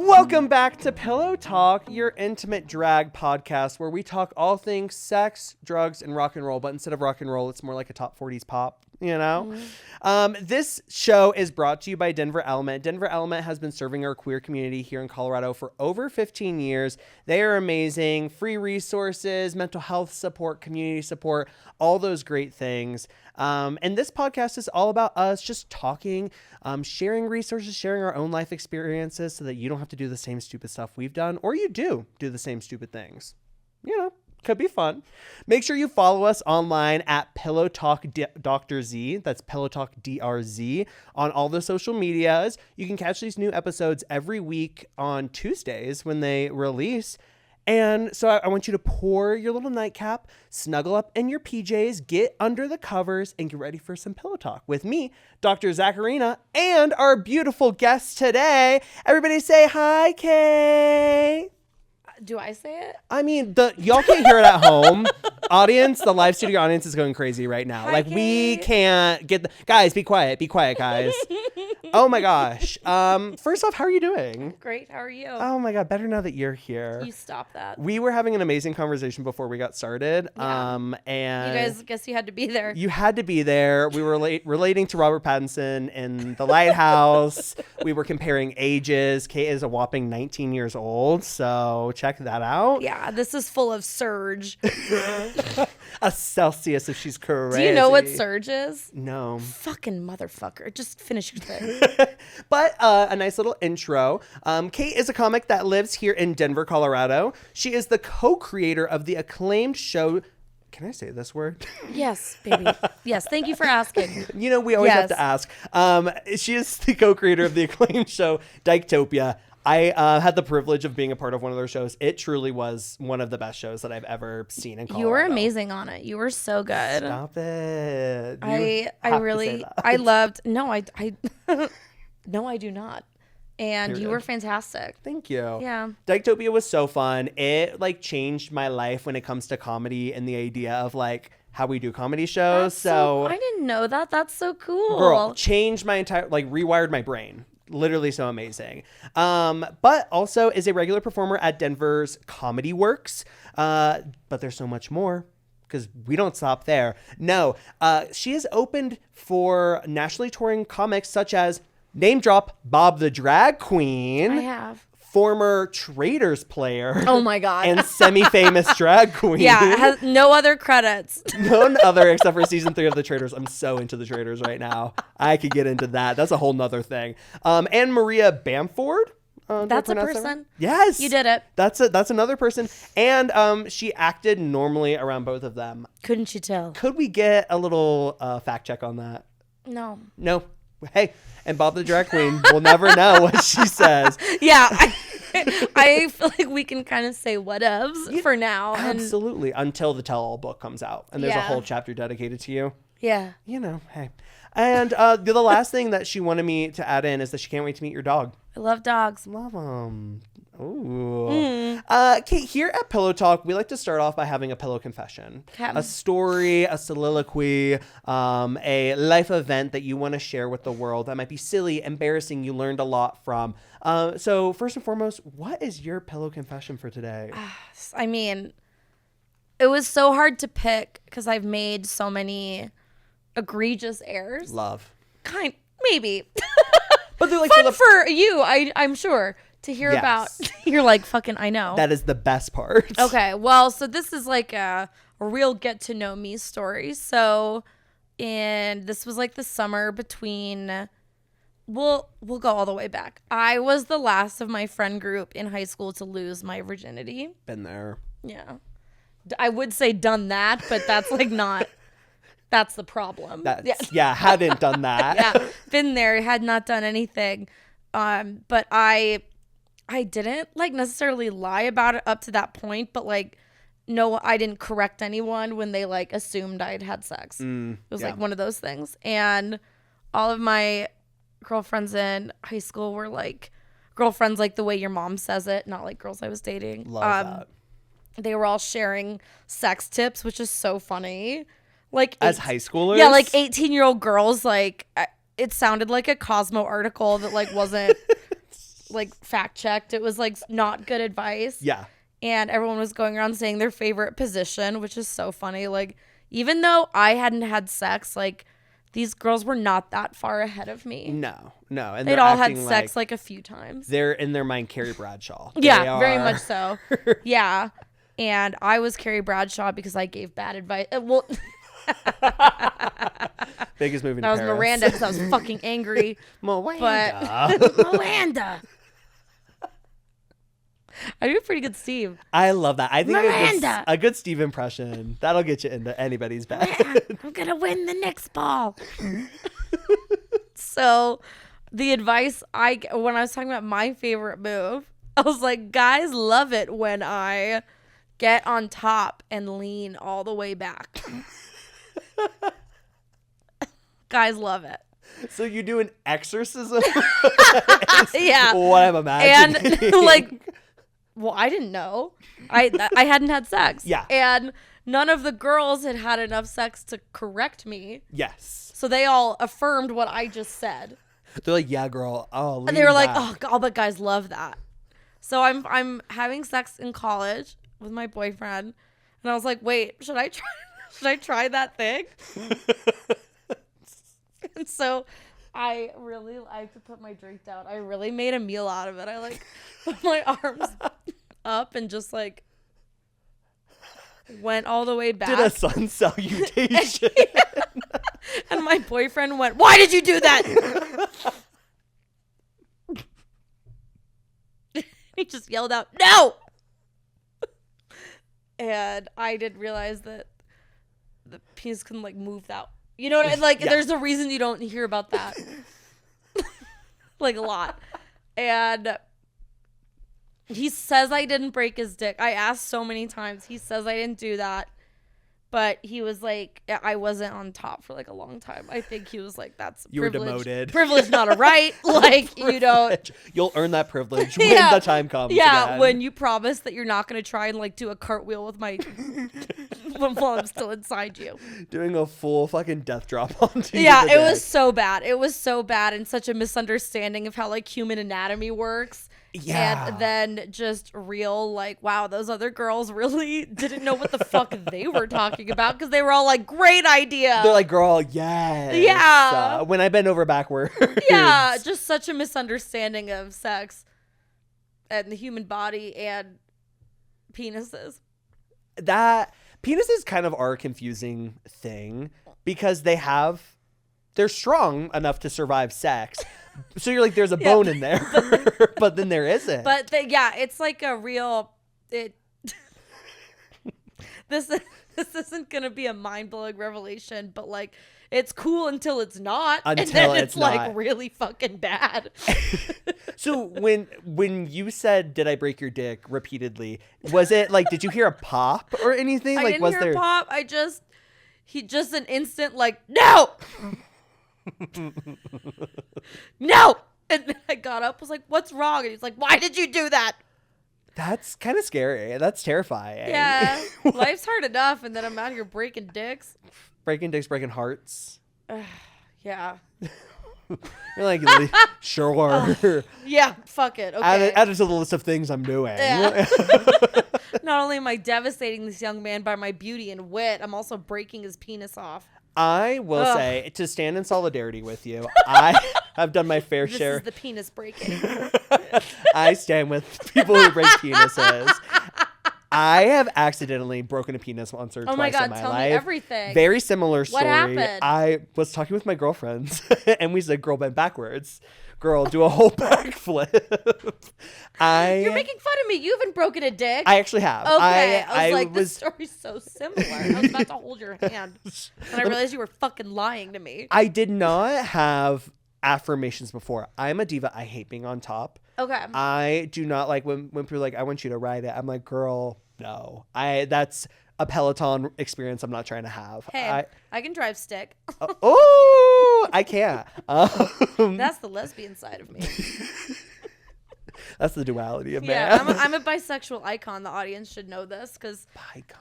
Welcome back to Pillow Talk, your intimate drag podcast where we talk all things sex, drugs, and rock and roll. But instead of rock and roll, it's more like a top 40s pop, you know? This show is brought to you by Denver Element. Denver Element has been serving our queer community here in Colorado for over 15 years. They are amazing. Free resources, mental health support, community support, all those great things. And this podcast is all about us just talking, sharing resources, sharing our own life experiences so that you don't have to do the same stupid stuff we've done, or you do the same stupid things. You know, could be fun. Make sure you follow us online at Pillow Talk Dr. Z. That's Pillow Talk DRZ on all the social medias. You can catch these new episodes every week on Tuesdays when they release. And so I want you to pour your little nightcap, snuggle up in your PJs, get under the covers, and get ready for some pillow talk with me, Dr. Zackarina, and our beautiful guest today. Everybody say hi, Kay. Do I say it? I mean, y'all can't hear it at home. Audience, the live studio audience is going crazy right now. Hi, Kay. We can't get guys, be quiet, guys. Oh my gosh. First off, how are you doing? Great. How are you? Oh my God, better now that you're here. You stop that. We were having an amazing conversation before we got started. Yeah. And you guys, guess you had to be there. You had to be there. We were relating to Robert Pattinson in The Lighthouse. We were comparing ages. Kate is a whopping 19 years old, so check that out. Yeah, this is full of surge. A Celsius if she's crazy. Do you know what surge is? No. Fucking motherfucker. Just finish your thing. But a nice little intro. Kate is a comic that lives here in Denver, Colorado. She is the co-creator of the acclaimed show. Can I say this word? Yes, baby. Yes, thank you for asking. You know, we always have to ask. She is the co-creator of the acclaimed show Dyketopia. I had the privilege of being a part of one of their shows. It truly was one of the best shows that I've ever seen in Colorado. You were amazing on it. You were so good. Stop it. I really, I loved, no, no, I do not. And you were fantastic. Thank you. Yeah. Dyketopia was so fun. It like changed my life when it comes to comedy and the idea of like how we do comedy shows. So I didn't know that. That's so cool. Girl, changed my entire, like rewired my brain. Literally so amazing. But also is a regular performer at Denver's Comedy Works. But there's so much more because we don't stop there. No, she has opened for nationally touring comics such as name drop Bob the Drag Queen. I have. Former Traitors player. Oh my God. And semi-famous drag queen. Yeah, it has no other credits. None other except for season 3 of The Traitors. I'm so into The Traitors right now. I could get into that. That's a whole nother thing. And Maria Bamford. That's a person. Right? Yes. You did it. That's another person. And she acted normally around both of them. Couldn't you tell? Could we get a little fact check on that? No. No. Hey, and Bob the Drag Queen will never know what she says. Yeah. I feel like we can kind of say whatevs for now. Absolutely. Until the tell-all book comes out. And there's a whole chapter dedicated to you. Yeah. You know, hey. And the last thing that she wanted me to add in is that she can't wait to meet your dog. I love dogs. Love them. Ooh. Kate, here at Pillow Talk, we like to start off by having a pillow confession. A story, a soliloquy, a life event that you want to share with the world that might be silly, embarrassing, you learned a lot from. So first and foremost, what is your pillow confession for today? I mean, it was so hard to pick because I've made so many egregious errors. Love. Maybe. But they're like fun for you, I'm sure. To hear about, you're like, fucking, I know. That is the best part. Okay, well, so this is like a real get to know me story. So, and this was like the summer between, we'll go all the way back. I was the last of my friend group in high school to lose my virginity. Been there. Yeah. I would say done that, but that's like not, that's the problem. Hadn't done that. Yeah, been there, had not done anything. But I didn't like necessarily lie about it up to that point, but like, no, I didn't correct anyone when they like assumed I'd had sex. It was like one of those things. And all of my girlfriends in high school were like girlfriends, like the way your mom says it, not like girls I was dating. Love that. They were all sharing sex tips, which is so funny. Like as high schoolers? Yeah, like 18-year-old girls, like it sounded like a Cosmo article that like wasn't like fact checked. It was like not good advice. Yeah. And everyone was going around saying their favorite position, which is so funny. Like, even though I hadn't had sex, like, these girls were not that far ahead of me. No. And they'd all had sex like a few times. They're in their mind Carrie Bradshaw. Yeah, very much so. Yeah. And I was Carrie Bradshaw because I gave bad advice. Well, biggest movie in that was Paris. Miranda because I was fucking angry. Miranda. But Miranda. I do a pretty good Steve. I love that. I think Miranda. a good Steve impression. That'll get you into anybody's bed. I'm going to win the next ball. So the advice when I was talking about my favorite move, I was like, guys love it when I get on top and lean all the way back. Guys love it. So you do an exorcism? Yeah. What I'm imagining. And like, well, I didn't know. I hadn't had sex. Yeah. And none of the girls had had enough sex to correct me. Yes. So they all affirmed what I just said. They're like, yeah, girl. Oh, And they were like, oh, God, but guys love that. So I'm having sex in college with my boyfriend, and I was like, wait, should I try that thing? And so I have to put my drink down. I really made a meal out of it. I like put my arms up and just like went all the way back. Did a sun salutation. And my boyfriend went, why did you do that? He just yelled out, no! And I didn't realize that the penis can like move that. You know what I mean? Like, there's a reason you don't hear about that. Like, a lot. And he says I didn't break his dick. I asked so many times. He says I didn't do that. But he was like, I wasn't on top for like a long time. I think he was like, that's a you privilege. were demoted. Privilege, not a right. Like, you don't. You'll earn that privilege when the time comes. Yeah, again. when you promise that you're not going to try and like do a cartwheel with my while I'm still inside you. Doing a full fucking death drop onto you. Yeah, it was so bad. It was so bad, and such a misunderstanding of how like human anatomy works. Yeah. And then just real like, wow, those other girls really didn't know what the fuck they were talking about because they were all like, great idea. They're like, girl, yes. Yeah. When I bend over backwards. Yeah, just such a misunderstanding of sex and the human body and penises. That penises kind of are a confusing thing because they're strong enough to survive sex. So you're like, there's a bone in there, but then there isn't. But it's like a real. This isn't gonna be a mind blowing revelation, but like it's cool until it's not, and then it's like really fucking bad. So when you said, "Did I break your dick?" repeatedly, was it like, did you hear a pop or anything? I like, didn't was hear there a pop? He just an instant like no. No! And then I got up, was like, what's wrong? And he's like, why did you do that? That's kind of scary. That's terrifying. Yeah. Life's hard enough, and then I'm out here breaking dicks. Breaking dicks, breaking hearts. Yeah. You're like, sure. Yeah, fuck it. Okay. Add it to the list of things I'm doing. Yeah. Not only am I devastating this young man by my beauty and wit, I'm also breaking his penis off. I will say, to stand in solidarity with you, I have done my fair share. This is the penis breaking. I stand with people who break penises. I have accidentally broken a penis once or twice in my life. Oh my God, tell me everything. Very similar story. What happened? I was talking with my girlfriends, and we said, girl, bend backwards. Girl, do a whole backflip. You're making fun of me. You haven't broken a dick. I actually have. Okay. I was like, this story's so similar. I was about to hold your hand. And I realized you were fucking lying to me. I did not have affirmations before. I'm a diva. I hate being on top. Okay. I do not like when people are like, I want you to ride it. I'm like, girl, no. That's a Peloton experience I'm not trying to have. Hey, I can drive stick. Oh, I can't. That's the lesbian side of me. That's the duality of man. Yeah, I'm a bisexual icon. The audience should know this because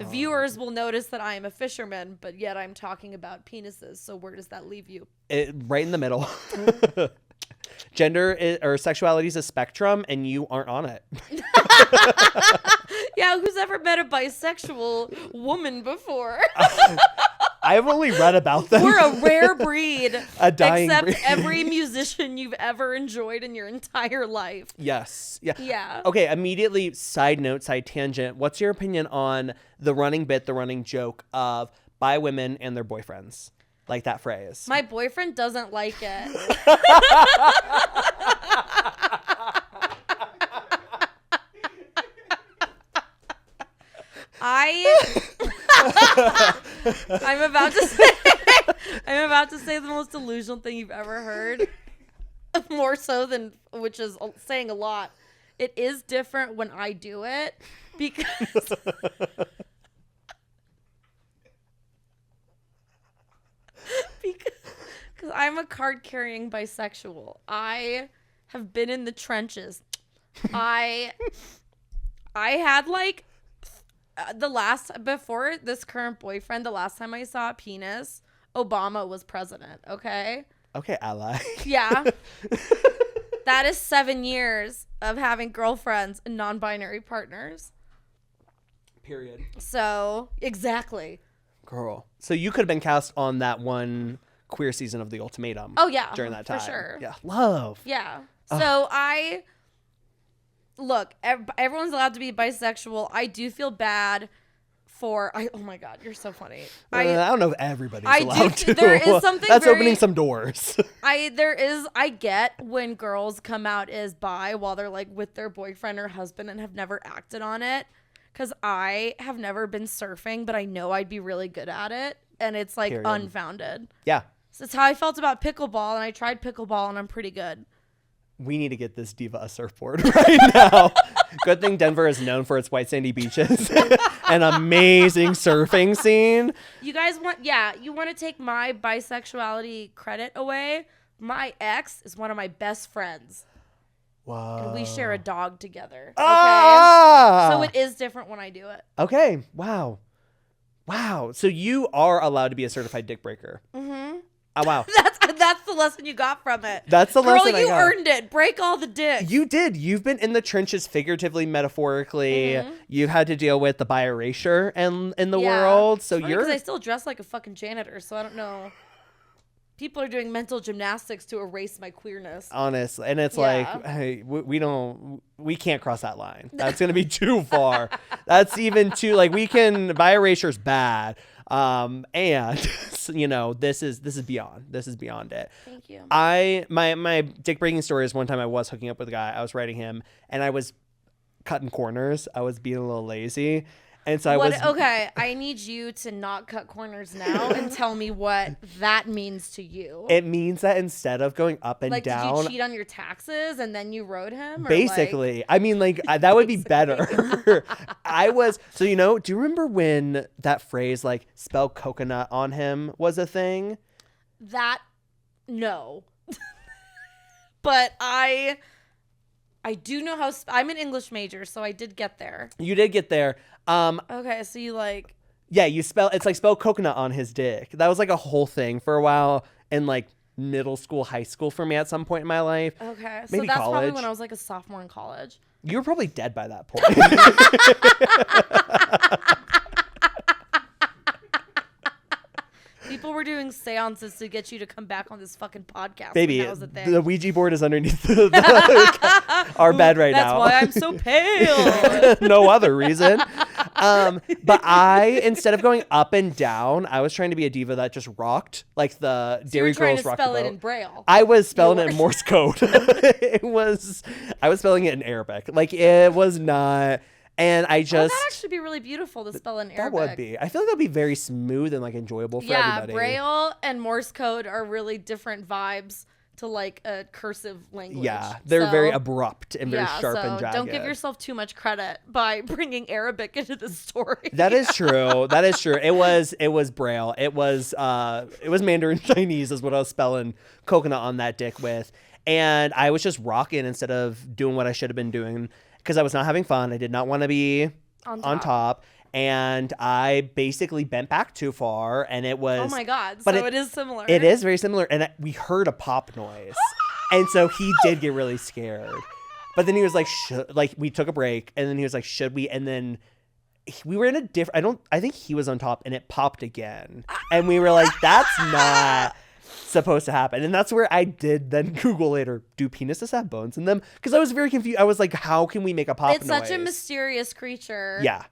viewers will notice that I am a fisherman, but yet I'm talking about penises. So where does that leave you? Right in the middle. or sexuality is a spectrum, and you aren't on it. Yeah, who's ever met a bisexual woman before? I've only read about them. We're a rare breed. A dying except breed. every musician you've ever enjoyed in your entire life. Yes. Yeah. Yeah. Okay, immediately, side note, side tangent. What's your opinion on the running bit, the running joke of bi women and their boyfriends? Like that phrase. My boyfriend doesn't like it. I'm about to say the most delusional thing you've ever heard. More so than, which is saying a lot. It is different when I do it because I'm a card-carrying bisexual. I have been in the trenches. I had like before this current boyfriend, the last time I saw a penis, Obama was president, okay? Okay, ally. Yeah. That is 7 years of having girlfriends and non-binary partners. Period. So, exactly. Girl. So you could have been cast on that one queer season of The Ultimatum. Oh, yeah. During that time. For sure. Yeah. Love. Yeah. So look, everyone's allowed to be bisexual. I do feel bad oh my God, you're so funny. I don't know if everybody's allowed to. There is something That's opening some doors. I get when girls come out as bi while they're like with their boyfriend or husband and have never acted on it. Because I have never been surfing, but I know I'd be really good at it. And it's like Period. unfounded. Yeah. So it's how I felt about pickleball, and I tried pickleball, and I'm pretty good. We need to get this diva a surfboard right now. Good thing Denver is known for its white sandy beaches. An amazing surfing scene. You guys you want to take my bisexuality credit away? My ex is one of my best friends. Wow. And we share a dog together. Okay. Ah! So it is different when I do it. Okay. Wow. So you are allowed to be a certified dick breaker. Mm-hmm. Oh, wow. That's the lesson you got from it. That's the lesson I got. Girl, you earned it. Break all the dicks. You did. You've been in the trenches figuratively, metaphorically. Mm-hmm. You've had to deal with the bi erasure in the world. So because I still dress like a fucking janitor, so I don't know. People are doing mental gymnastics to erase my queerness. Honestly. And it's like, hey, we can't cross that line. That's going to be too far. That's even too, like, bi erasure's bad. And you know, this is beyond it. Thank you. My dick breaking story is one time I was hooking up with a guy. I was writing him and I was cutting corners. I was being a little lazy. And so I need you to not cut corners now and tell me what that means to you. It means that instead of going up and down. Did you cheat on your taxes and then you wrote him? Basically. I mean, like, that would be better. So, you know, do you remember when that phrase, like, spell coconut on him was a thing? No. But I do know how, I'm an English major, so I did get there. You did get there. Okay, so you like... Yeah, it's like spell coconut on his dick. That was like a whole thing for a while in like middle school, high school for me at some point in my life. Okay, maybe so that's college. Probably when I was like a sophomore in college. You were probably dead by that point. People were doing seances to get you to come back on this fucking podcast. Baby, the the Ouija board is underneath our bed right now. That's why I'm so pale. No other reason. But instead of going up and down, I was trying to be a diva that just rocked, like the Dairy Girls rock the boat. Spell it in Braille. I was spelling it in Morse code. I was spelling it in Arabic. Like, it was not... And I just... that'd actually be really beautiful to spell in Arabic. That would be. I feel like that'd be very smooth and like enjoyable for everybody. Yeah, Braille and Morse code are really different vibes to like a cursive language. Yeah, they're very abrupt and very sharp and jagged. Don't give yourself too much credit by bringing Arabic into the story. That is true. That is true. It was Braille. It was Mandarin Chinese is what I was spelling coconut on that dick with. And I was just rocking instead of doing what I should have been doing. Because I was not having fun. I did not want to be on top. And I basically bent back too far. And it was... Oh, my God. But so it is similar. It is very similar. And we heard a pop noise. And so he did get really scared. But then he was like, we took a break, and then he was like, should we? And then we were in a different, I think he was on top, and it popped again. And we were like, that's not supposed to happen. And that's where I did then Google later, do penises have bones in them? Because I was very confused. I was like, how can we make a pop noise? It's such a mysterious creature. Yeah.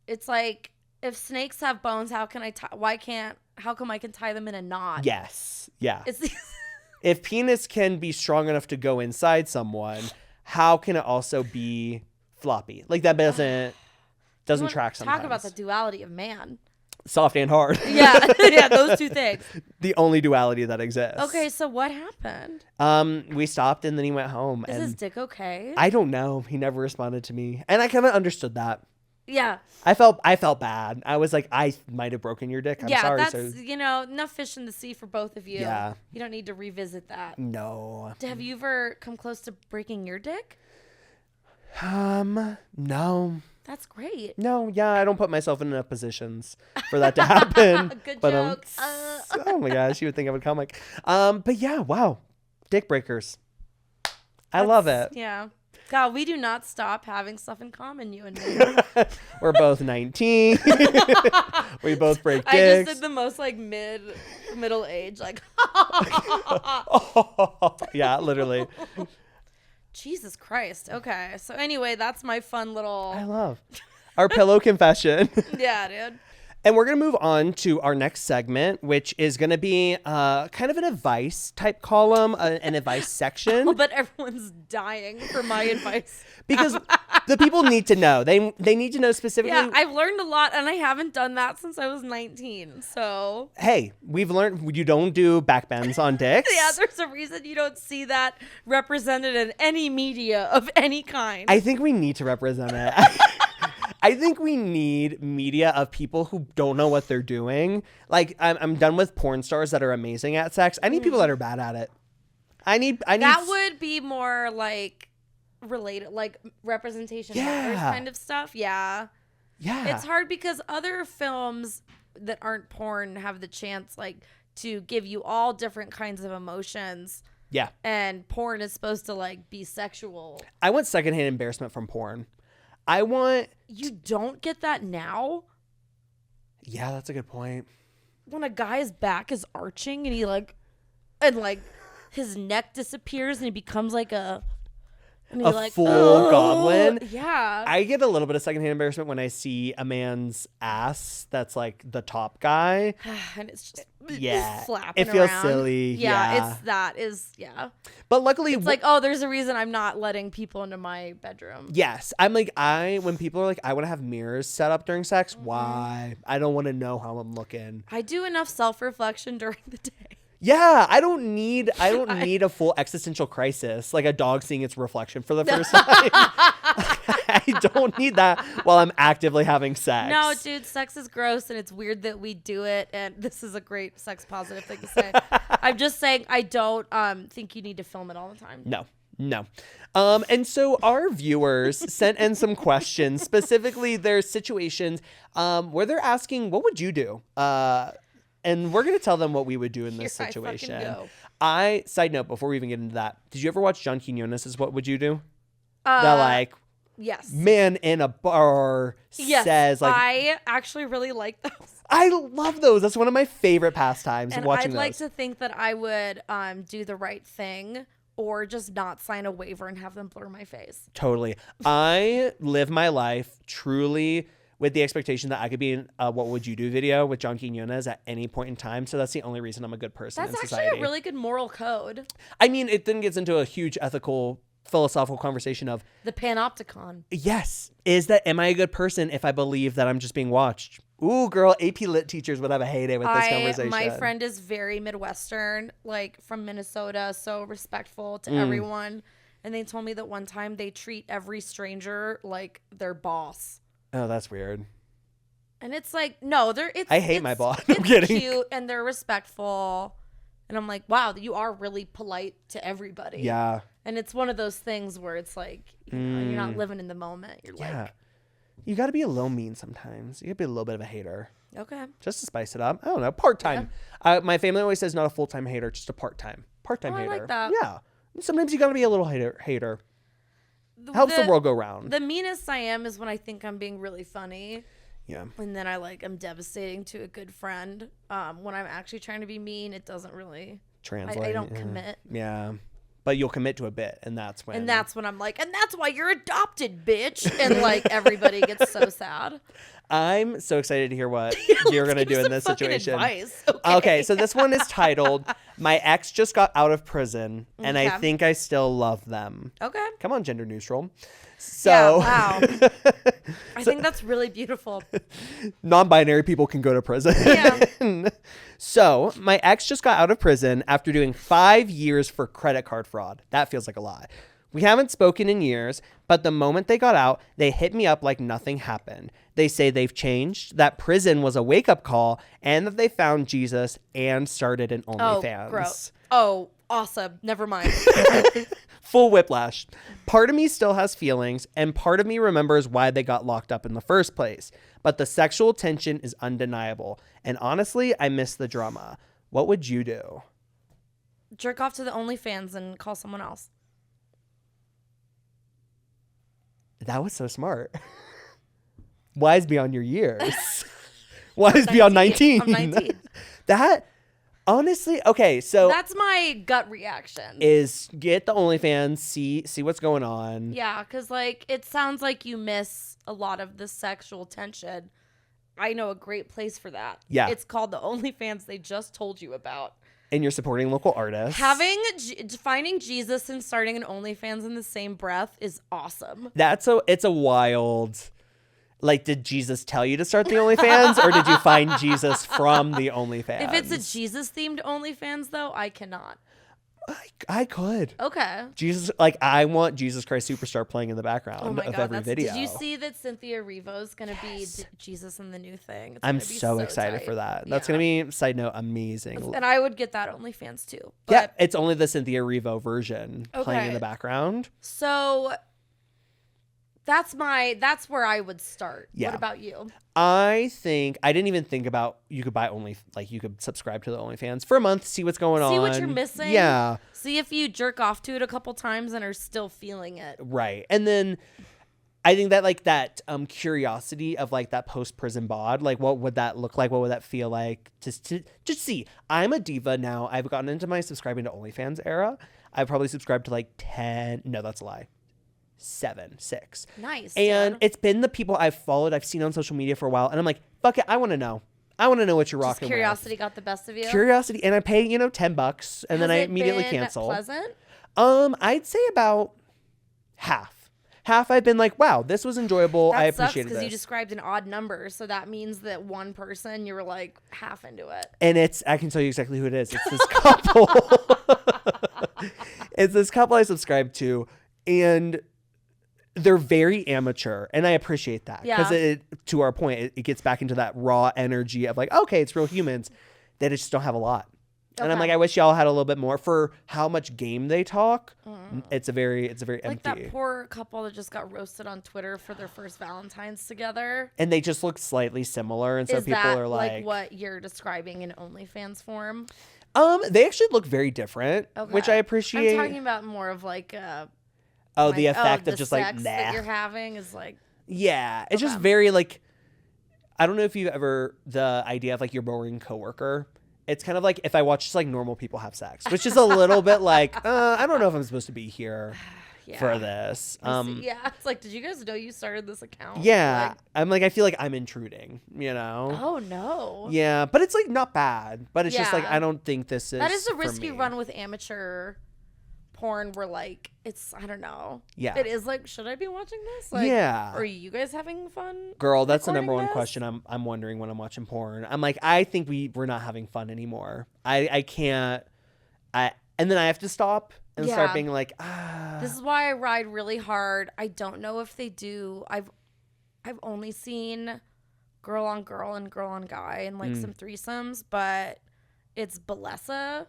It's like, if snakes have bones, how come I can tie them in a knot? Yes. Yeah. If penis can be strong enough to go inside someone, how can it also be floppy? Like that doesn't track sometimes. Talk about the duality of man. Soft and hard. Yeah. Yeah, those two things. The only duality that exists. Okay, so what happened? We stopped and then he went home. Is his dick okay? I don't know. He never responded to me. And I kind of understood that. Yeah. I felt bad. I was like, I might have broken your dick. I'm sorry. Yeah, that's, enough fish in the sea for both of you. Yeah. You don't need to revisit that. No. Have you ever come close to breaking your dick? No. That's great. No, yeah, I don't put myself in enough positions for that to happen. Good but, joke. Oh my gosh, you would think I would comic. But yeah, wow. Dick breakers. I love it. Yeah. God, we do not stop having stuff in common, you and me. We're both 19. We both break dicks. I just did the most like middle age, like yeah, literally. Jesus Christ. Okay. So anyway, that's my fun little I love our pillow confession. Yeah, dude. And we're going to move on to our next segment, which is going to be kind of an advice type column, an advice section. Oh, but everyone's dying for my advice. Because the people need to know. They need to know specifically. Yeah, I've learned a lot, and I haven't done that since I was 19. So hey, we've learned you don't do backbends on dicks. Yeah, there's a reason you don't see that represented in any media of any kind. I think we need to represent it. I think we need media of people who don't know what they're doing. Like, I'm done with porn stars that are amazing at sex. I need people that are bad at it. I need that would be more like related, like representation matters kind of stuff. Yeah. Yeah. It's hard because other films that aren't porn have the chance like to give you all different kinds of emotions. Yeah. And porn is supposed to like be sexual. I want secondhand embarrassment from porn. You don't get that now? Yeah, that's a good point. When a guy's back is arching and his neck disappears and he becomes like a full goblin. Yeah. I get a little bit of secondhand embarrassment when I see a man's ass that's like the top guy. And it's just flapping it feels around. silly. Yeah. But luckily it's like, oh, there's a reason I'm not letting people into my bedroom. Yes. I'm like, when people are like, I want to have mirrors set up during sex. Why? I don't want to know how I'm looking. I do enough self-reflection during the day. Yeah, I don't need a full existential crisis, like a dog seeing its reflection for the first time. I don't need that while I'm actively having sex. No, dude, sex is gross and it's weird that we do it, and this is a great sex positive thing to say. I'm just saying I don't think you need to film it all the time. No. And so our viewers sent in some questions. Specifically, there's situations where they're asking, what would you do? And we're going to tell them what we would do in this situation. Side note, before we even get into that, did you ever watch John Quinones' What Would You Do? Yes. Man in a bar says like. I actually really like those. I love those. That's one of my favorite pastimes, and watching I'd like those. to think that I would do the right thing or just not sign a waiver and have them blur my face. Totally. I live my life truly with the expectation that I could be in a What Would You Do video with John Quinones at any point in time. So that's the only reason I'm a good person in society. That's actually a really good moral code. I mean, it then gets into a huge ethical, philosophical conversation of... the panopticon. Yes. Am I a good person if I believe that I'm just being watched? Ooh, girl, AP Lit teachers would have a heyday with this conversation. My friend is very Midwestern, like from Minnesota, so respectful to everyone. And they told me that one time they treat every stranger like their boss. Oh, that's weird. And it's like, no, I hate my boss. I'm kidding. Cute and they're respectful. And I'm like, wow, you are really polite to everybody. Yeah. And it's one of those things where it's like, you know, you're not living in the moment. You're like, you got to be a little mean sometimes. You got to be a little bit of a hater. Okay. Just to spice it up. I don't know. Part-time. My family always says not a full-time hater, just a part-time. Part-time Oh, I hater. like that. Yeah. Sometimes you gotta be a little hater. Helps the world go round. The meanest I am is when I think I'm being really funny. Yeah. And then I'm devastating to a good friend. When I'm actually trying to be mean, it doesn't really Translate. I don't commit. Yeah. But you'll commit to a bit, and that's when I'm like, and that's why you're adopted, bitch. And like everybody gets so sad. I'm so excited to hear what you're gonna do in this situation. Advice. Okay, so this one is titled "My Ex Just Got Out of Prison, and I Think I Still Love Them." Okay. Come on, gender neutral. So, wow. I think that's really beautiful. Non-binary people can go to prison. Yeah. So, my ex just got out of prison after doing 5 years for credit card fraud. That feels like a lot. We haven't spoken in years, but the moment they got out, they hit me up like nothing happened. They say they've changed, that prison was a wake-up call, and that they found Jesus and started an OnlyFans. Oh, gross. Oh, awesome. Never mind. Full whiplash. Part of me still has feelings, and part of me remembers why they got locked up in the first place. But the sexual tension is undeniable. And honestly, I miss the drama. What would you do? Jerk off to the OnlyFans and call someone else. That was so smart. Wise beyond your years. Wise beyond 19. I'm 19. That, honestly, okay, so. That's my gut reaction. Is get the OnlyFans, see what's going on. Yeah, because, like, it sounds like you miss a lot of the sexual tension. I know a great place for that. Yeah. It's called the OnlyFans they just told you about. And you're supporting local artists. Finding Jesus and starting an OnlyFans in the same breath is awesome. It's a wild. Like, did Jesus tell you to start the OnlyFans, or did you find Jesus from the OnlyFans? If it's a Jesus-themed OnlyFans, though, I cannot. I could. Okay. Jesus, like, I want Jesus Christ Superstar playing in the background of every video. Did you see that Cynthia Erivo's going to be Jesus in the new thing? I'm so excited for that. That's going to be, side note, amazing. And I would get that OnlyFans too. Yeah, it's only the Cynthia Erivo version playing in the background. So that's where I would start. Yeah. What about you? I didn't even think about you could you could subscribe to the OnlyFans for a month, see what's going on. See what you're missing. Yeah. See if you jerk off to it a couple times and are still feeling it. Right. And then I think that like that curiosity of like that post-prison bod, like what would that look like? What would that feel like? Just see. I'm a diva now. I've gotten into my subscribing to OnlyFans era. I've probably subscribed to like 10. No, that's a lie. 7, 6. Nice. And it's been the people I've followed, I've seen on social media for a while, and I'm like, fuck it, I want to know. I want to know what you're rocking with. Curiosity got the best of you. Curiosity, and I pay $10, and then I immediately cancel. Pleasant? I'd say about half. Half I've been like, wow, this was enjoyable. I appreciated this. Because you described an odd number, so that means that one person you were like half into it. And I can tell you exactly who it is. It's this couple. It's this couple I subscribe to, and they're very amateur, and I appreciate that because to our point, it gets back into that raw energy of like, okay, it's real humans. They just don't have a lot. Okay. And I'm like, I wish y'all had a little bit more for how much game they talk. It's a very empty. Like that poor couple that just got roasted on Twitter for their first Valentine's together. And they just look slightly similar, and so people are like what you're describing in OnlyFans form? They actually look very different, which I appreciate. I'm talking about more of like the effect of just like nah. that you're having is like it's just very like, I don't know if you've ever the idea of like your boring coworker. It's kind of like if I watch just like normal people have sex, which is a little bit like I don't know if I'm supposed to be here for this. It's like, did you guys know you started this account? Yeah, like, I'm like, I feel like I'm intruding, you know? Oh no. Yeah, but it's like not bad, but it's just like I don't think this is. That is a risky run with amateur porn where like it's, I don't know. Yeah. It is like, should I be watching this? Like, are you guys having fun? Girl, that's the number one question I'm wondering when I'm watching porn. I'm like, I think we're not having fun anymore. I can't. And then I have to stop and start being like, This is why I ride really hard. I don't know if they do. I've only seen girl on girl and girl on guy and like some threesomes, but it's Balesa.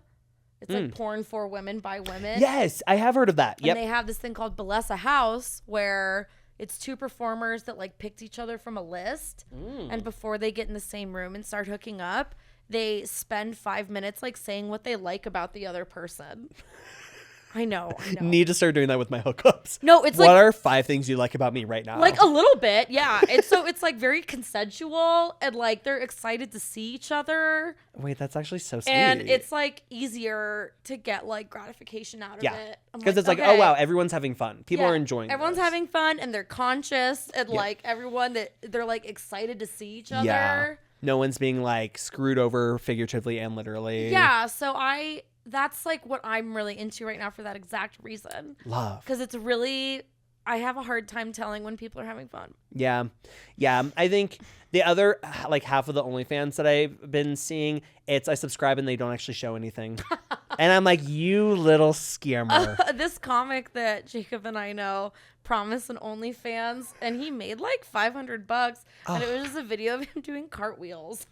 It's like porn for women by women. Yes, I have heard of that. And they have this thing called Balesa House where it's two performers that like picked each other from a list. And before they get in the same room and start hooking up, they spend 5 minutes like saying what they like about the other person. I know. Need to start doing that with my hookups. No, it's what like, are 5 things you like about me right now? like a little bit, yeah. It's like very consensual, and like they're excited to see each other. Wait, that's actually so sweet. And it's like easier to get like gratification out of it. Because it's like, oh wow, everyone's having fun. People are enjoying Everyone's this. having fun, and they're conscious, and like everyone that they're like excited to see each other. Yeah. No one's being like screwed over figuratively and literally. Yeah, so that's like what I'm really into right now for that exact reason. Love. Because it's really, I have a hard time telling when people are having fun. Yeah. Yeah. I think the other, like half of the OnlyFans that I've been seeing, I subscribe and they don't actually show anything. And I'm like, you little scammer. This comic that Jacob and I know promised an OnlyFans, and he made like $500, and it was just a video of him doing cartwheels.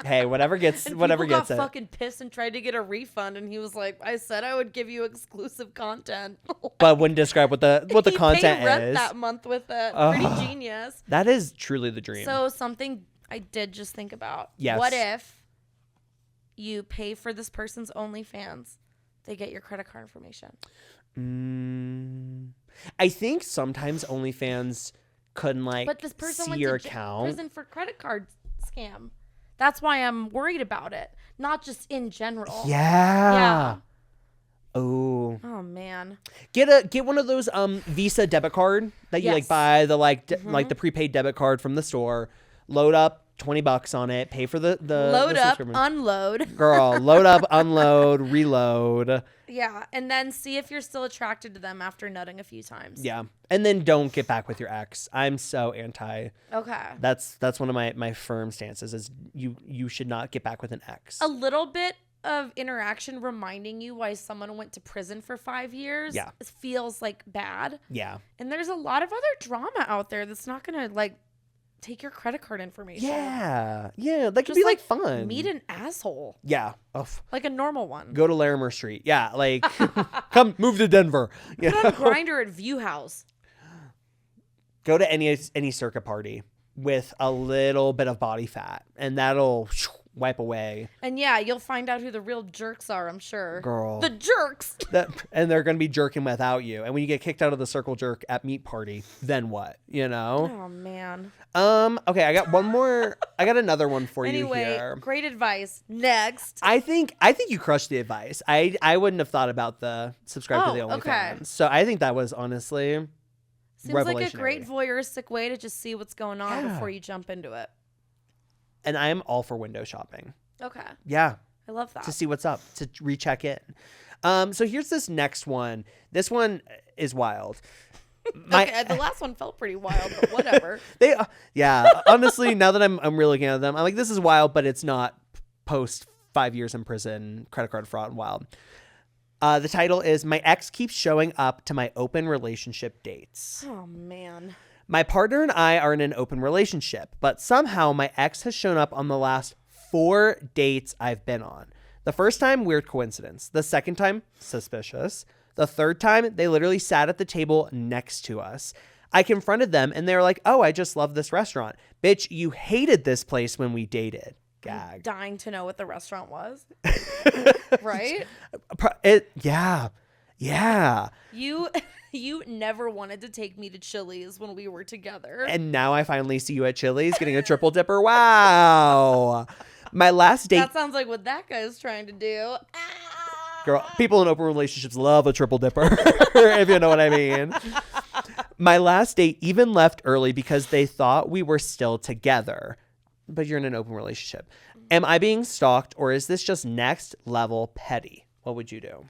Hey, whatever gets and whatever people gets got it. fucking pissed and tried to get a refund, and he was like, "I said I would give you exclusive content, But wouldn't describe what the he content paid rent is. that month with it. Pretty genius. That is truly the dream. So something I did just think about. Yes. What if you pay for this person's OnlyFans, they get your credit card information? I think sometimes OnlyFans couldn't like But this person see went your to account. prison for credit card scam. That's why I'm worried about it. Not just in general. Yeah. Oh. Oh man. Get one of those Visa debit card that you like buy the like the prepaid debit card from the store. Load up $20 on it. Pay for the Load the up, subscription. unload. Girl, load up, unload, reload. Yeah, and then see if you're still attracted to them after nutting a few times. Yeah, and then don't get back with your ex. I'm so anti. Okay. That's one of my firm stances is you should not get back with an ex. A little bit of interaction reminding you why someone went to prison for 5 years feels like bad. Yeah. And there's a lot of other drama out there that's not going to like take your credit card information. Yeah. Yeah, that could Just be like fun. Meet an asshole. Yeah. Like a normal one. Go to Larimer Street. Yeah, like come move to Denver. You Put on Grindr at View House. Go to any circuit party with a little bit of body fat, and that'll wipe away. And yeah, you'll find out who the real jerks are, I'm sure. Girl. The jerks. And they're going to be jerking without you. And when you get kicked out of the circle jerk at meat party, then what? You know? Oh, man. Okay, I got one more. I got another one for you here. Anyway, great advice. Next. I think you crushed the advice. I wouldn't have thought about the subscribe to the OnlyFans. Okay. So I think that was honestly Seems like a revolutionary. great voyeuristic way to just see what's going on before you jump into it. And I am all for window shopping. Okay. Yeah. I love that. To see what's up, to recheck in. So here's this next one. This one is wild. Okay, the last one felt pretty wild, but whatever. Honestly, now that I'm really looking at them, I'm like, this is wild, but it's not post 5 years in prison, credit card fraud and wild. The title is My Ex Keeps Showing Up to My Open Relationship Dates. Oh, man. My partner and I are in an open relationship, but somehow my ex has shown up on the last 4 dates I've been on. The first time, weird coincidence. The second time, suspicious. The third time, they literally sat at the table next to us. I confronted them and they were like, oh, I just love this restaurant. Bitch, you hated this place when we dated. Gag. I'm dying to know what the restaurant was. Right? Yeah. You never wanted to take me to Chili's when we were together. And now I finally see you at Chili's getting a triple dipper. Wow. My last date. That sounds like what that guy is trying to do. Girl, people in open relationships love a triple dipper, if you know what I mean. My last date even left early because they thought we were still together. But you're in an open relationship. Am I being stalked or is this just next level petty? What would you do?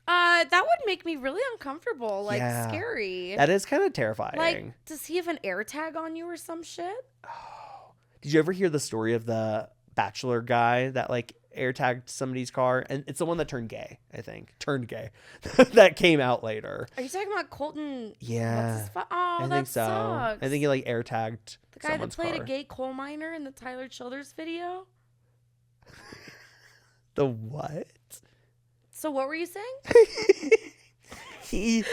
That would make me really uncomfortable, like scary. That is kind of terrifying. Like, does he have an air tag on you or some shit? Oh. Did you ever hear the story of the Bachelor guy that like air tagged somebody's car? And it's the one that turned gay, I think. Turned gay. That came out later. Are you talking about Colton? Yeah. I think so. Sucks. I think he like air tagged the guy that played car. a gay coal miner in the Tyler Childers video. The what? So what were you saying? He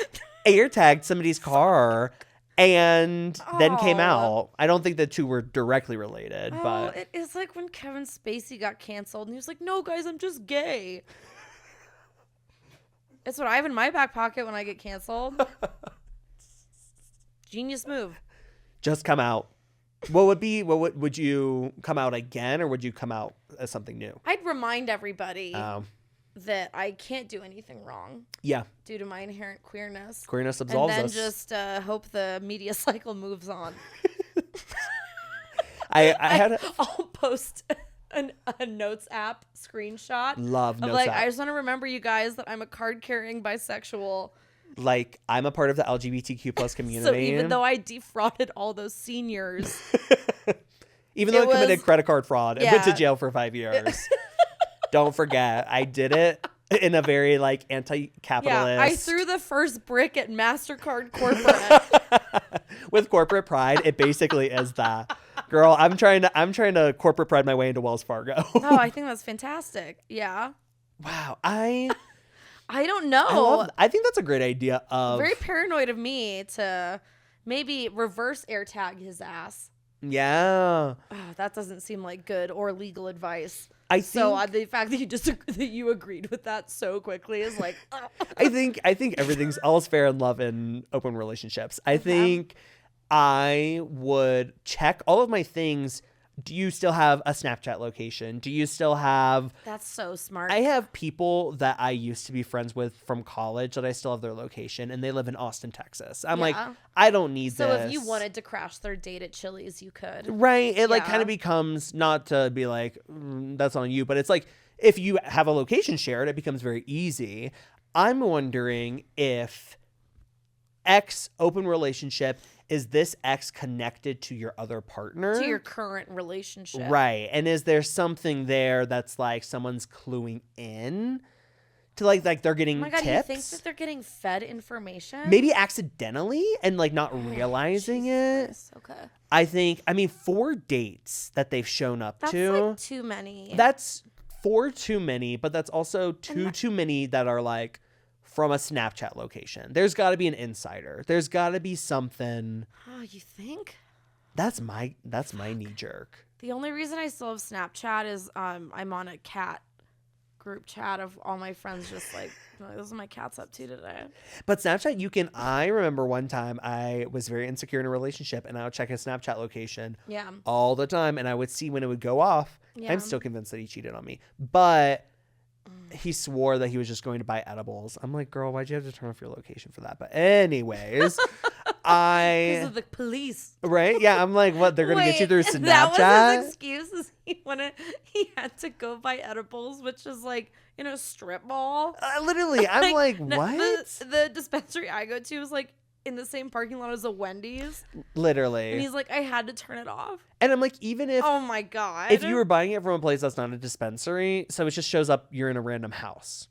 air tagged somebody's car and then came Oh. out. I don't think the two were directly related, Oh, but it is like when Kevin Spacey got canceled and he was like, no, guys, I'm just gay. It's what I have in my back pocket when I get canceled. Genius move. just come out. Would you come out again, or would you come out as something new? I'd remind everybody that I can't do anything wrong Yeah. due to my inherent queerness. Queerness And absolves then us. just hope the media cycle moves on. I had I'll post a notes app screenshot love of notes like, app. I just want to remember you guys that I'm a card-carrying bisexual. Like, I'm a part of the LGBTQ plus community. So even though I defrauded all those seniors, even though I committed was- credit card fraud and went to Yeah. jail for 5 years. Don't forget, I did it in a very like anti-capitalist. yeah, I threw the first brick at MasterCard corporate. With corporate pride. It basically is that. Girl, I'm trying to corporate pride my way into Wells Fargo. Oh, I think that's fantastic. Yeah. Wow, I don't know. I think that's a great idea of Very paranoid of me to maybe reverse AirTag his ass. yeah. Oh, that doesn't seem like good or legal advice. I think So the fact that that you agreed with that so quickly is like, I think everything's all's fair in love and open relationships. I think I would check all of my things. Do you still have a Snapchat location? Do you still have... that's so smart. I have people that I used to be friends with from college that I still have their location, and they live in Austin, Texas. I'm like, Yeah. I don't need So this. if you wanted to crash their date at Chili's, you could. Right. It like Yeah. kind of becomes, not to be like, that's on you, but it's like, if you have a location shared, it becomes very easy. I'm wondering if X open relationship, is this X connected to your other partner? To your current relationship. Right. And is there something there that's like someone's cluing in to like they're getting Oh my God, tips? you think that they're getting fed information? Maybe accidentally and like not realizing it. Jesus. Okay. I mean, 4 dates that they've shown up That's to. like too many. That's 4 too many, but that's also too many that are like from a Snapchat location. There's got to be an insider. There's got to be something. Oh, you think? That's my knee jerk. The only reason I still have Snapchat is I'm on a cat group chat of all my friends just like, this is my cat's up to today. But Snapchat, I remember one time I was very insecure in a relationship and I would check his Snapchat location Yeah. all the time and I would see when it would go off. Yeah. I'm still convinced that he cheated on me. But he swore that he was just going to buy edibles. I'm like, girl, why'd you have to turn off your location for that? But anyways, Because of the police. right? Yeah, I'm like, what? They're gonna get you through Snapchat? That was his excuse. Is he had to go buy edibles, which is like in a strip mall. Literally, I'm like, no, what? The dispensary I go to is like in the same parking lot as a Wendy's, and Literally, he's like, I had to turn it off. and I'm like, even if Oh my God. if you were buying it from a place that's not a dispensary, so it just shows up you're in a random house.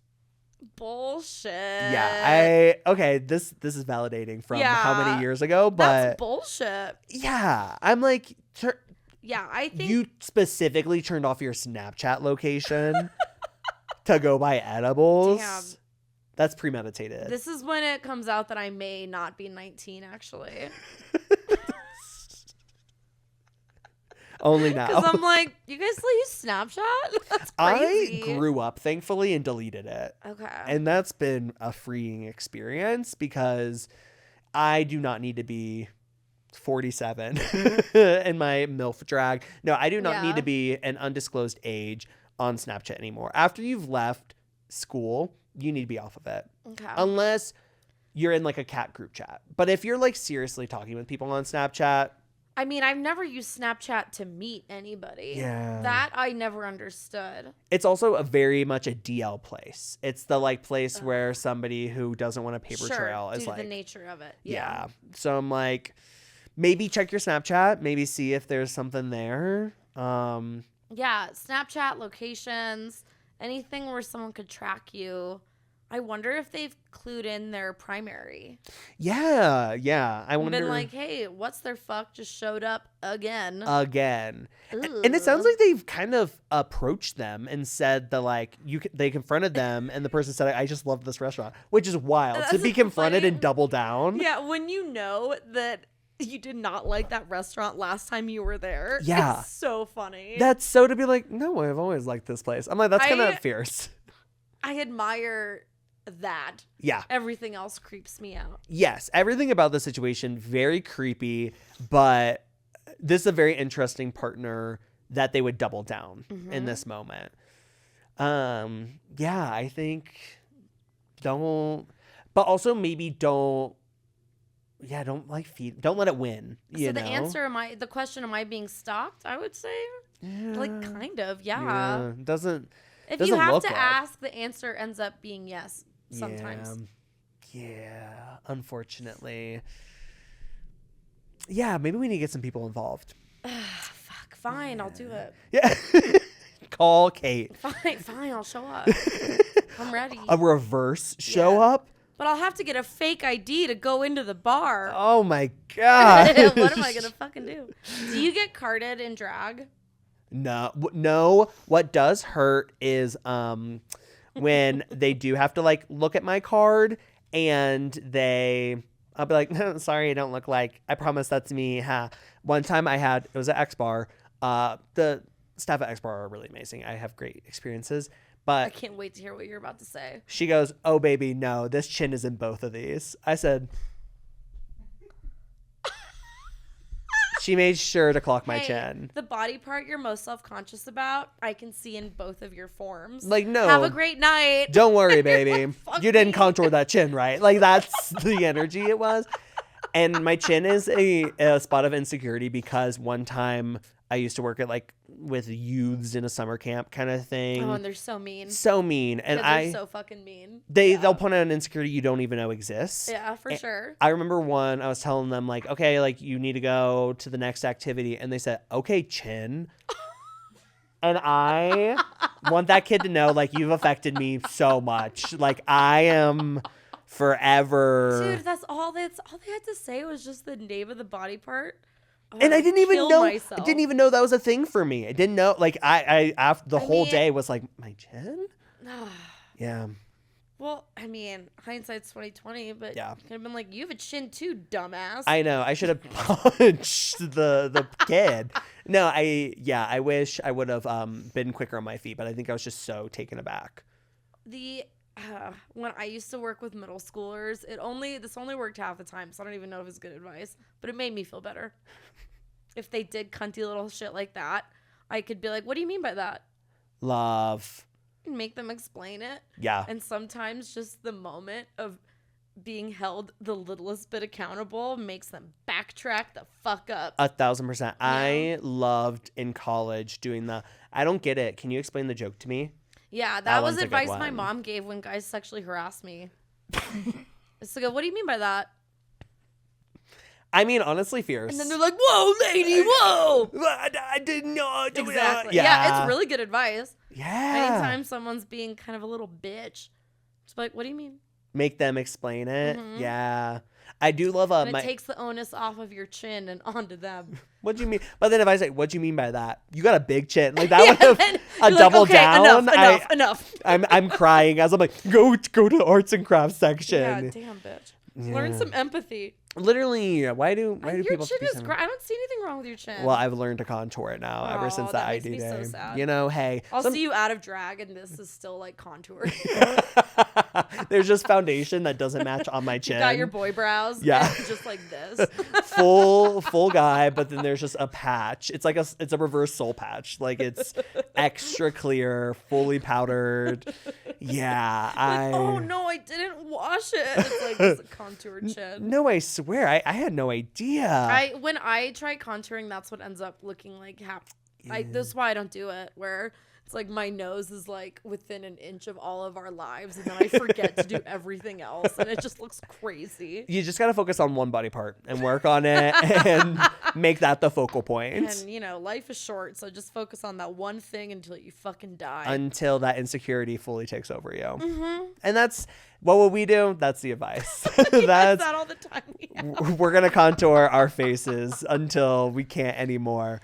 bullshit. Yeah, okay, this is validating from how Yeah. many years ago, That's but bullshit. yeah, I'm like, Yeah, I think you specifically turned off your Snapchat location to go buy edibles. Damn. That's premeditated. this is when it comes out that I may not be 19 actually. Only now. Because I'm like, you guys still use Snapchat? That's crazy. I grew up, thankfully, and deleted it. Okay. And that's been a freeing experience because I do not need to be 47 in my MILF drag. No, I do not need Yeah. to be an undisclosed age on Snapchat anymore. After you've left school, you need to be off of it. Okay. Unless you're in like a cat group chat. But if you're like seriously talking with people on Snapchat, I mean, I've never used Snapchat to meet anybody. Yeah. That I never understood. it's also a very much a DL place. It's the like place where somebody who doesn't want a paper Sure, trail due is to like, the nature of it. yeah. So I'm like, maybe check your Snapchat, maybe see if there's something there. Yeah, Snapchat locations, anything where someone could track you. I wonder if they've clued in their primary. Yeah. I And wonder. been like, hey, what's their fuck just showed up again. Again. And it sounds like they've kind of approached them and said that like they confronted them and the person said, I just love this restaurant, which is wild to That's be confronted funny. and double down. Yeah, when you know that you did not like that restaurant last time you were there. Yeah. It's so funny. That's so to be like, no, I've always liked this place. I'm like, that's kind of fierce. I admire that. Yeah. Everything else creeps me out. Yes. Everything about the situation, very creepy, but this is a very interesting partner that they would double down in this moment. Yeah, I think don't don't let it win. So the answer, the question, am I being stalked? I would say, like, kind of, yeah. Doesn't. If doesn't you have look to like. ask, the answer ends up being yes sometimes. Yeah, unfortunately. Yeah, maybe we need to get some people involved. Fuck, fine, I'll do it. Yeah. Call Kate. Fine, I'll show up. I'm ready. A reverse show up? But I'll have to get a fake ID to go into the bar. Oh my god. What am I gonna fucking do? Do you get carded in drag? No. What does hurt is when they do have to like look at my card and I'll be like, sorry, I don't look like. I promise that's me. Ha. One time it was at X Bar. The staff at X Bar are really amazing. I have great experiences. But I can't wait to hear what you're about to say. She goes, oh, baby, no, this chin is in both of these. I said, she made sure to clock my chin. The body part you're most self-conscious about, I can see in both of your forms. Like, no. Have a great night. Don't worry, baby. Like, you didn't contour that chin, right? Like, that's the energy it was. And my chin is a spot of insecurity because one time I used to work at with youths in a summer camp kind of thing. Oh, and they're so mean. So mean. And they're so fucking mean. They'll point out an insecurity you don't even know exists. Yeah, for sure. I remember I was telling them okay, you need to go to the next activity. And they said, okay, chin. And I want that kid to know, you've affected me so much. I am forever. Dude, that's all they had to say was just the name of the body part. And I didn't even know. Myself. I didn't even know that was a thing for me. I didn't know. I after the whole day was like, my chin. Yeah. Well, I mean, hindsight's 2020, but yeah, you could have been like, you have a chin too, dumbass. I know. I should have punched the kid. No, I wish I would have been quicker on my feet, but I think I was just so taken aback. When I used to work with middle schoolers, this only worked half the time, so I don't even know if it's good advice, but it made me feel better. If they did cunty little shit like that, I could be like, what do you mean by that? Love. And make them explain it. Yeah. And sometimes just the moment of being held the littlest bit accountable makes them backtrack the fuck up. 1,000%. Yeah. I loved in college doing I don't get it. Can you explain the joke to me? Yeah, that was advice my mom gave when guys sexually harassed me. It's like, what do you mean by that? I mean, honestly, fierce. And then they're like, whoa, lady, whoa. I did not do exactly. that. Yeah, it's really good advice. Yeah. Anytime someone's being kind of a little bitch, just be like, what do you mean? Make them explain it. Mm-hmm. Yeah. I do love it takes the onus off of your chin and onto them. do you mean? But then if I say, what do you mean by that? You got a big chin. That would have a double down. Enough. I'm crying as I'm like, go to the arts and crafts section. Yeah, damn bitch. Yeah. Learn some empathy. Literally, why do people? Your chin is great. I don't see anything wrong with your chin. Well, I've learned to contour it now ever since that ID day. So sad. Hey, I'll see you out of drag, and this is still contoured. There's just foundation that doesn't match on my chin. You got your boy brows. Yeah, just like this. full guy, but then there's just a patch. It's it's a reverse soul patch. It's extra clear, fully powdered. Yeah, oh no, I didn't wash it. It's a contoured chin. No, I swear, I had no idea. When I try contouring, that's what ends up looking like. This is why I don't do it. Where it's my nose is within an inch of all of our lives, and then I forget to do everything else, and it just looks crazy. You just gotta focus on one body part and work on it, and make that the focal point. And life is short, so just focus on that one thing until you fucking die. Until that insecurity fully takes over you. Mm-hmm. And that's what will we do? That's the advice. That's that all the time. We're gonna contour our faces until we can't anymore.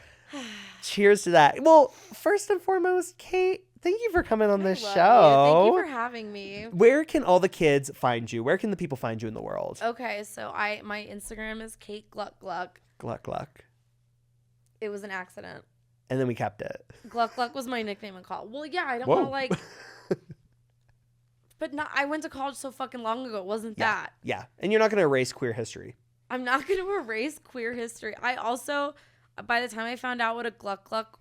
Cheers to that. Well, first and foremost, Kate, Thank you for coming on this I love show. you. Thank you for having me. Where can all the kids find you? Where can the people find you in the world? Okay, so my Instagram is Kate Gluck Gluck. Gluck Gluck. It was an accident. And then we kept it. Gluck Gluck was my nickname in college. Well, yeah, I don't Whoa. want to like. But not. I went to college so fucking long ago. It wasn't that. Yeah. And you're not going to erase queer history. I'm not going to erase queer history. I also, by the time I found out what a Gluck Gluck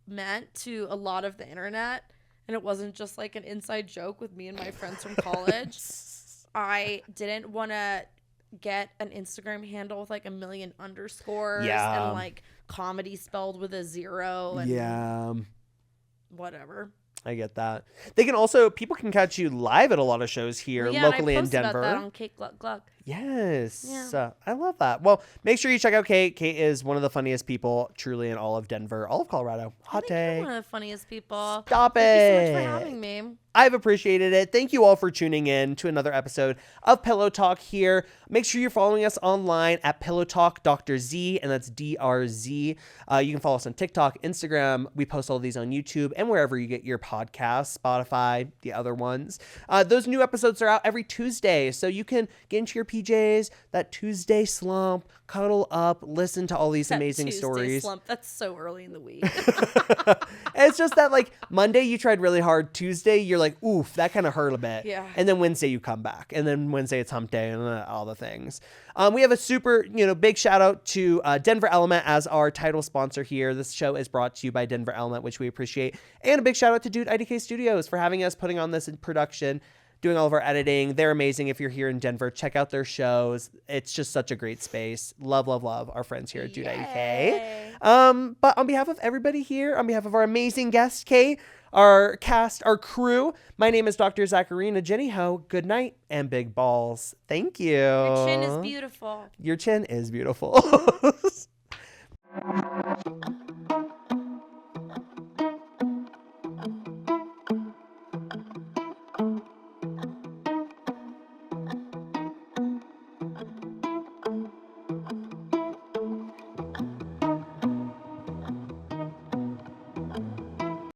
meant to a lot of the internet, and it wasn't just like an inside joke with me and my friends from college, I didn't want to get an Instagram handle with like a million underscores and like comedy spelled with a 0 and whatever. I get that. People can catch you live at a lot of shows here locally in Denver. About that on Kate Gluck Gluck. Yes. Yeah. I love that. Well, make sure you check out Kate. Kate is one of the funniest people truly in all of Denver, all of Colorado. Hot take. You're one of the funniest people. Stop it. Thank you so much for having me. I've appreciated it. Thank you all for tuning in to another episode of Pillow Talk here. Make sure you're following us online at Pillow Talk Dr. Z, and that's DRZ. You can follow us on TikTok, Instagram. We post all these on YouTube and wherever you get your podcasts, Spotify, the other ones. Those new episodes are out every Tuesday, so you can get into your PJs, that Tuesday slump, cuddle up, listen to all these amazing Tuesday stories. Slump. That's so early in the week. It's just that like Monday you tried really hard. Tuesday you're like, oof, that kind of hurt a bit. Yeah. And then Wednesday you come back. And then Wednesday it's hump day and all the things. We have a super, big shout out to Denver Element as our title sponsor here. This show is brought to you by Denver Element, which we appreciate. And a big shout out to Dude IDK Studios for having us, putting on this in production, doing all of our editing. They're amazing. If you're here in Denver, check out their shows. It's just such a great space. Love, love, love our friends here at Dude IDK. But on behalf of everybody here, on behalf of our amazing guest, Kate, our cast, our crew, my name is Dr. Zackarina. Jenny Ho, good night and big balls. Thank you. Your chin is beautiful. Your chin is beautiful.